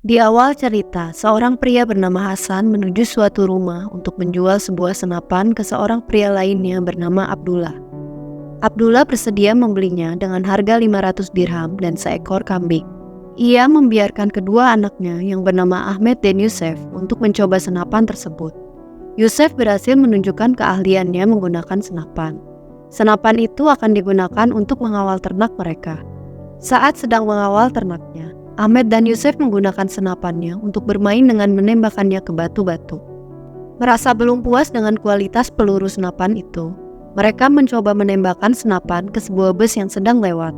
Di awal cerita, seorang pria bernama Hasan menuju suatu rumah untuk menjual sebuah senapan ke seorang pria lainnya bernama Abdullah. Abdullah bersedia membelinya dengan harga 500 dirham dan seekor kambing. Ia membiarkan kedua anaknya yang bernama Ahmed dan Yusuf untuk mencoba senapan tersebut. Yusuf berhasil menunjukkan keahliannya menggunakan senapan. Senapan itu akan digunakan untuk mengawal ternak mereka. Saat sedang mengawal ternaknya, Ahmed dan Yusuf menggunakan senapannya untuk bermain dengan menembakkannya ke batu-batu. Merasa belum puas dengan kualitas peluru senapan itu, mereka mencoba menembakkan senapan ke sebuah bus yang sedang lewat.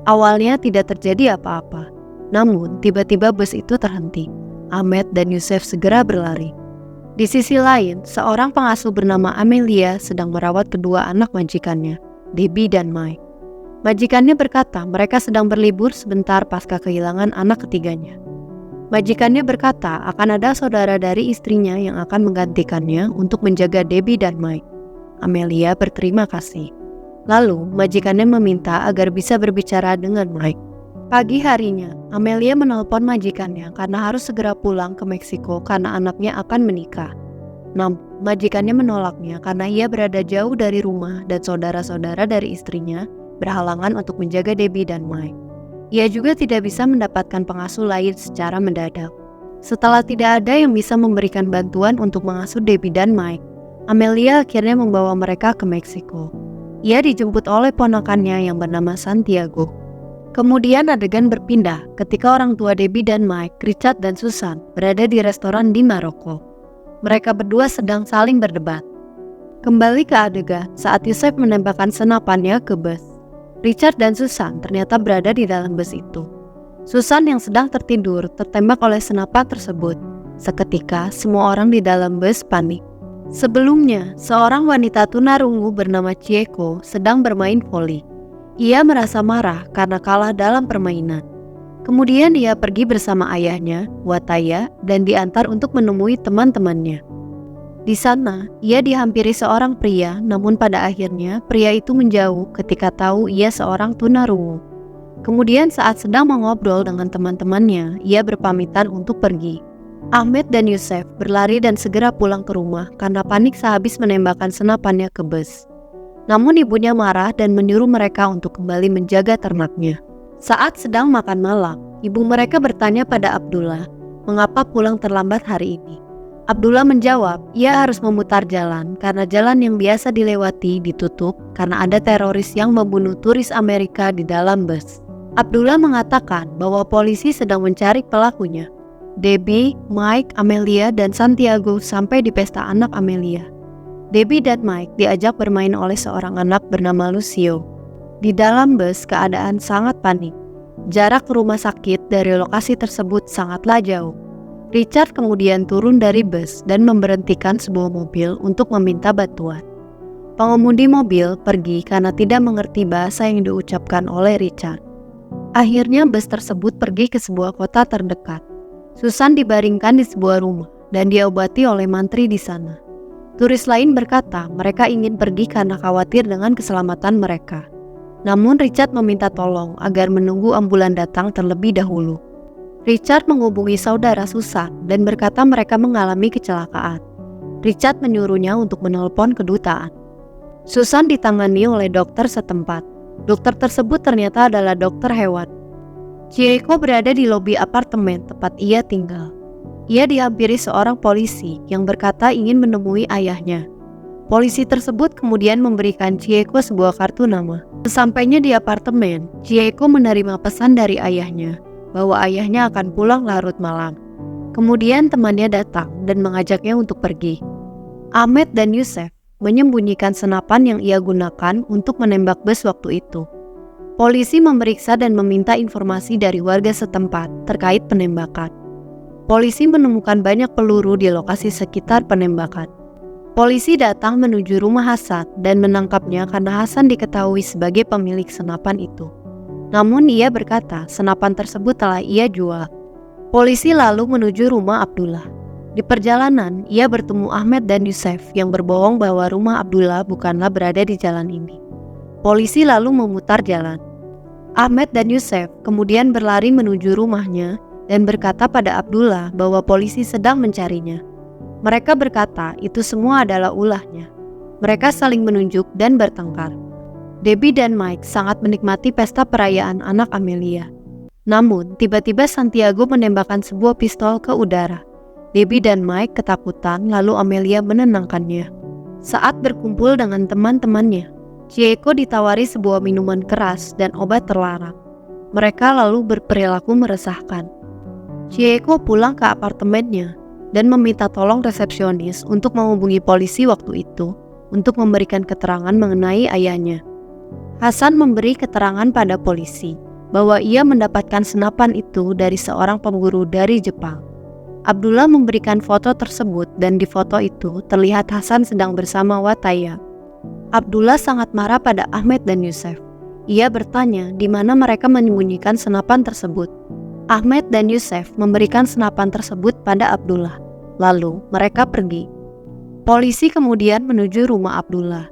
Awalnya tidak terjadi apa-apa, namun tiba-tiba bus itu terhenti. Ahmed dan Yusuf segera berlari. Di sisi lain, seorang pengasuh bernama Amelia sedang merawat kedua anak majikannya, Debbie dan Mike. Majikannya berkata mereka sedang berlibur sebentar pasca kehilangan anak ketiganya. Majikannya berkata akan ada saudara dari istrinya yang akan menggantikannya untuk menjaga Debbie dan Mike. Amelia berterima kasih. Lalu, majikannya meminta agar bisa berbicara dengan Mike. Pagi harinya, Amelia menelpon majikannya karena harus segera pulang ke Meksiko karena anaknya akan menikah. Namun, majikannya menolaknya karena ia berada jauh dari rumah dan saudara-saudara dari istrinya berhalangan untuk menjaga Debbie dan Mike. Ia juga tidak bisa mendapatkan pengasuh lain secara mendadak. Setelah tidak ada yang bisa memberikan bantuan untuk mengasuh Debbie dan Mike, Amelia akhirnya membawa mereka ke Meksiko. Ia dijemput oleh ponakannya yang bernama Santiago. Kemudian adegan berpindah ketika orang tua Debbie dan Mike, Richard dan Susan, berada di restoran di Maroko. Mereka berdua sedang saling berdebat. Kembali ke adegan saat Yusuf menembakkan senapannya ke bus. Richard dan Susan ternyata berada di dalam bus itu. Susan yang sedang tertidur tertembak oleh senapan tersebut. Seketika, semua orang di dalam bus panik. Sebelumnya, seorang wanita tunarungu bernama Chieko sedang bermain voli. Ia merasa marah karena kalah dalam permainan. Kemudian ia pergi bersama ayahnya, Wataya, dan diantar untuk menemui teman-temannya. Di sana, ia dihampiri seorang pria, namun pada akhirnya pria itu menjauh ketika tahu ia seorang tunarungu. Kemudian saat sedang mengobrol dengan teman-temannya, ia berpamitan untuk pergi. Ahmed dan Yusuf berlari dan segera pulang ke rumah karena panik sehabis menembakkan senapannya ke bus. Namun ibunya marah dan menyuruh mereka untuk kembali menjaga ternaknya. Saat sedang makan malam, ibu mereka bertanya pada Abdullah, mengapa pulang terlambat hari ini? Abdullah menjawab, ia harus memutar jalan karena jalan yang biasa dilewati ditutup karena ada teroris yang membunuh turis Amerika di dalam bus. Abdullah mengatakan bahwa polisi sedang mencari pelakunya. Debbie, Mike, Amelia, dan Santiago sampai di pesta anak Amelia. Debbie dan Mike diajak bermain oleh seorang anak bernama Lucio. Di dalam bus keadaan sangat panik. Jarak ke rumah sakit dari lokasi tersebut sangatlah jauh. Richard kemudian turun dari bus dan memberhentikan sebuah mobil untuk meminta bantuan. Pengemudi mobil pergi karena tidak mengerti bahasa yang diucapkan oleh Richard. Akhirnya bus tersebut pergi ke sebuah kota terdekat. Susan dibaringkan di sebuah rumah dan diobati oleh mantri di sana. Turis lain berkata mereka ingin pergi karena khawatir dengan keselamatan mereka. Namun Richard meminta tolong agar menunggu ambulan datang terlebih dahulu. Richard menghubungi saudara Susan dan berkata mereka mengalami kecelakaan. Richard menyuruhnya untuk menelpon kedutaan. Susan ditangani oleh dokter setempat. Dokter tersebut ternyata adalah dokter hewan. Chieko berada di lobi apartemen tempat ia tinggal. Ia dihampiri seorang polisi yang berkata ingin menemui ayahnya. Polisi tersebut kemudian memberikan Chieko sebuah kartu nama. Sesampainya di apartemen, Chieko menerima pesan dari ayahnya bahwa ayahnya akan pulang larut malam. Kemudian temannya datang dan mengajaknya untuk pergi. Ahmed dan Yusuf menyembunyikan senapan yang ia gunakan untuk menembak bus waktu itu. Polisi memeriksa dan meminta informasi dari warga setempat terkait penembakan. Polisi menemukan banyak peluru di lokasi sekitar penembakan. Polisi datang menuju rumah Hasan dan menangkapnya karena Hasan diketahui sebagai pemilik senapan itu. Namun ia berkata senapan tersebut telah ia jual. Polisi lalu menuju rumah Abdullah. Di perjalanan, ia bertemu Ahmed dan Yusuf yang berbohong bahwa rumah Abdullah bukanlah berada di jalan ini. Polisi lalu memutar jalan. Ahmed dan Yusuf kemudian berlari menuju rumahnya dan berkata pada Abdullah bahwa polisi sedang mencarinya. Mereka berkata itu semua adalah ulahnya. Mereka saling menunjuk dan bertengkar. Debbie dan Mike sangat menikmati pesta perayaan anak Amelia. Namun, tiba-tiba Santiago menembakkan sebuah pistol ke udara. Debbie dan Mike ketakutan, lalu Amelia menenangkannya. Saat berkumpul dengan teman-temannya, Chieko ditawari sebuah minuman keras dan obat terlarang. Mereka lalu berperilaku meresahkan. Chieko pulang ke apartemennya dan meminta tolong resepsionis untuk menghubungi polisi waktu itu untuk memberikan keterangan mengenai ayahnya. Hasan memberi keterangan pada polisi bahwa ia mendapatkan senapan itu dari seorang pemburu dari Jepang. Abdullah memberikan foto tersebut dan di foto itu terlihat Hasan sedang bersama Wataya. Abdullah sangat marah pada Ahmed dan Yusef. Ia bertanya di mana mereka menyembunyikan senapan tersebut. Ahmed dan Yusef memberikan senapan tersebut pada Abdullah. Lalu mereka pergi. Polisi kemudian menuju rumah Abdullah.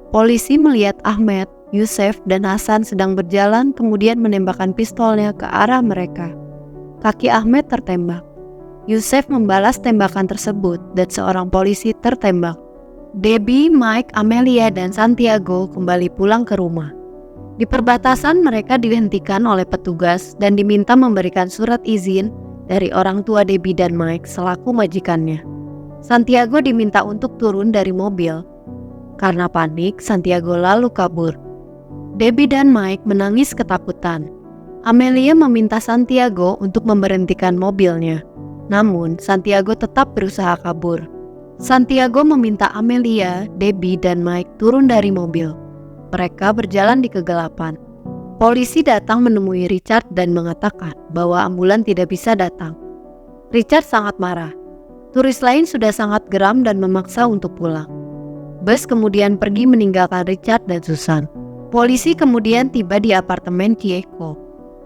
Polisi melihat Ahmed, Yusef, dan Hasan sedang berjalan kemudian menembakkan pistolnya ke arah mereka. Kaki Ahmed tertembak. Yusef membalas tembakan tersebut dan seorang polisi tertembak. Debbie, Mike, Amelia, dan Santiago kembali pulang ke rumah. Di perbatasan mereka dihentikan oleh petugas dan diminta memberikan surat izin dari orang tua Debbie dan Mike selaku majikannya. Santiago diminta untuk turun dari mobil. Karena panik, Santiago lalu kabur. Debbie dan Mike menangis ketakutan. Amelia meminta Santiago untuk memberhentikan mobilnya. Namun, Santiago tetap berusaha kabur. Santiago meminta Amelia, Debbie, dan Mike turun dari mobil. Mereka berjalan di kegelapan. Polisi datang menemui Richard dan mengatakan bahwa ambulan tidak bisa datang. Richard sangat marah. Turis lain sudah sangat geram dan memaksa untuk pulang. Bus kemudian pergi meninggalkan Richard dan Susan. Polisi kemudian tiba di apartemen Chieko.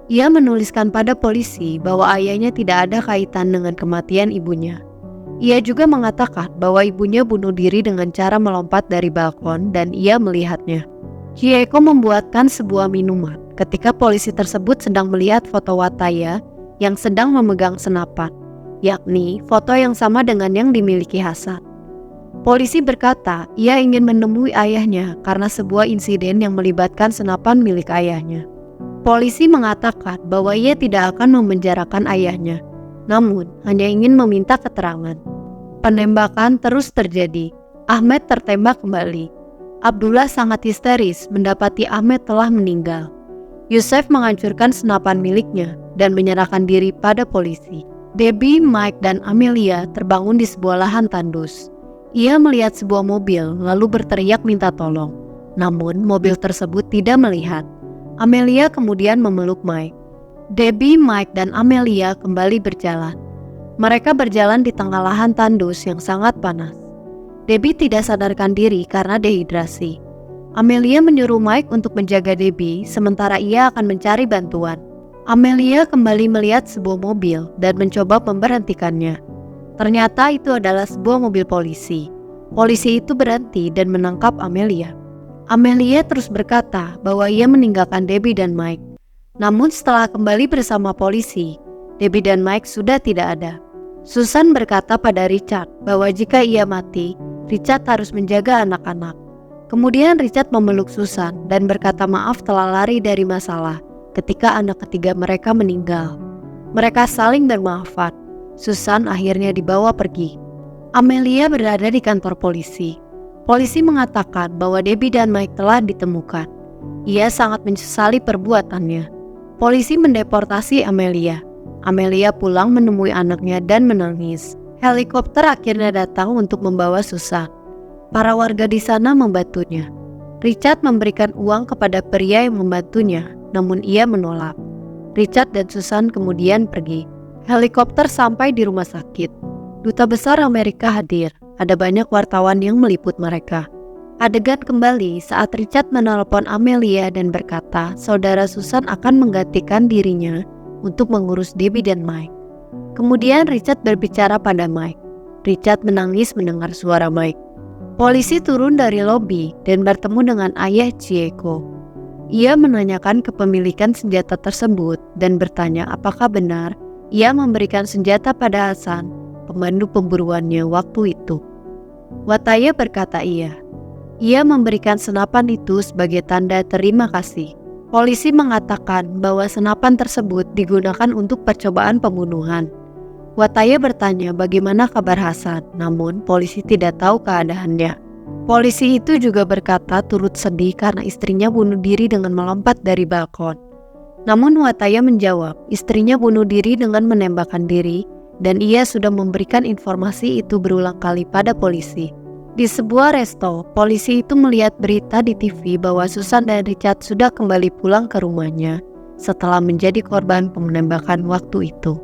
Ia menuliskan pada polisi bahwa ayahnya tidak ada kaitan dengan kematian ibunya. Ia juga mengatakan bahwa ibunya bunuh diri dengan cara melompat dari balkon dan ia melihatnya. Chieko membuatkan sebuah minuman ketika polisi tersebut sedang melihat foto Wataya yang sedang memegang senapan, yakni foto yang sama dengan yang dimiliki Hasan. Polisi berkata ia ingin menemui ayahnya karena sebuah insiden yang melibatkan senapan milik ayahnya. Polisi mengatakan bahwa ia tidak akan memenjarakan ayahnya, namun hanya ingin meminta keterangan. Penembakan terus terjadi. Ahmed tertembak kembali. Abdullah sangat histeris mendapati Ahmed telah meninggal. Yusef menghancurkan senapan miliknya dan menyerahkan diri pada polisi. Debbie, Mike, dan Amelia terbangun di sebuah lahan tandus. Ia melihat sebuah mobil lalu berteriak minta tolong. Namun mobil tersebut tidak melihat. Amelia kemudian memeluk Mike. Debbie, Mike, dan Amelia kembali berjalan. Mereka berjalan di tengah lahan tandus yang sangat panas. Debbie tidak sadarkan diri karena dehidrasi. Amelia menyuruh Mike untuk menjaga Debbie sementara ia akan mencari bantuan. Amelia kembali melihat sebuah mobil dan mencoba memberhentikannya. Ternyata itu adalah sebuah mobil polisi. Polisi itu berhenti dan menangkap Amelia. Amelia terus berkata bahwa ia meninggalkan Debbie dan Mike. Namun setelah kembali bersama polisi, Debbie dan Mike sudah tidak ada. Susan berkata pada Richard bahwa jika ia mati, Richard harus menjaga anak-anak. Kemudian Richard memeluk Susan dan berkata maaf telah lari dari masalah ketika anak ketiga mereka meninggal. Mereka saling bermaafan. Susan akhirnya dibawa pergi. Amelia berada di kantor polisi. Polisi mengatakan bahwa Debbie dan Mike telah ditemukan. Ia sangat menyesali perbuatannya. Polisi mendeportasi Amelia. Amelia pulang menemui anaknya dan menangis. Helikopter akhirnya datang untuk membawa Susan. Para warga di sana membantunya. Richard memberikan uang kepada pria yang membantunya, namun ia menolak. Richard dan Susan kemudian pergi. Helikopter sampai di rumah sakit. Duta Besar Amerika hadir. Ada banyak wartawan yang meliput mereka. Adegan kembali saat Richard menelpon Amelia dan berkata saudara Susan akan menggantikan dirinya untuk mengurus Debbie dan Mike. Kemudian Richard berbicara pada Mike. Richard menangis mendengar suara Mike. Polisi turun dari lobi dan bertemu dengan ayah Chieko. Ia menanyakan kepemilikan senjata tersebut dan bertanya apakah benar Ia memberikan senjata pada Hasan, pemandu pemburuannya waktu itu. Wataya berkata iya. Ia memberikan senapan itu sebagai tanda terima kasih. Polisi mengatakan bahwa senapan tersebut digunakan untuk percobaan pembunuhan. Wataya bertanya bagaimana kabar Hasan, namun polisi tidak tahu keadaannya. Polisi itu juga berkata turut sedih karena istrinya bunuh diri dengan melompat dari balkon. Namun Wataya menjawab istrinya bunuh diri dengan menembakkan diri dan ia sudah memberikan informasi itu berulang kali pada polisi. Di sebuah resto, polisi itu melihat berita di TV bahwa Susan dan Richard sudah kembali pulang ke rumahnya setelah menjadi korban penembakan waktu itu.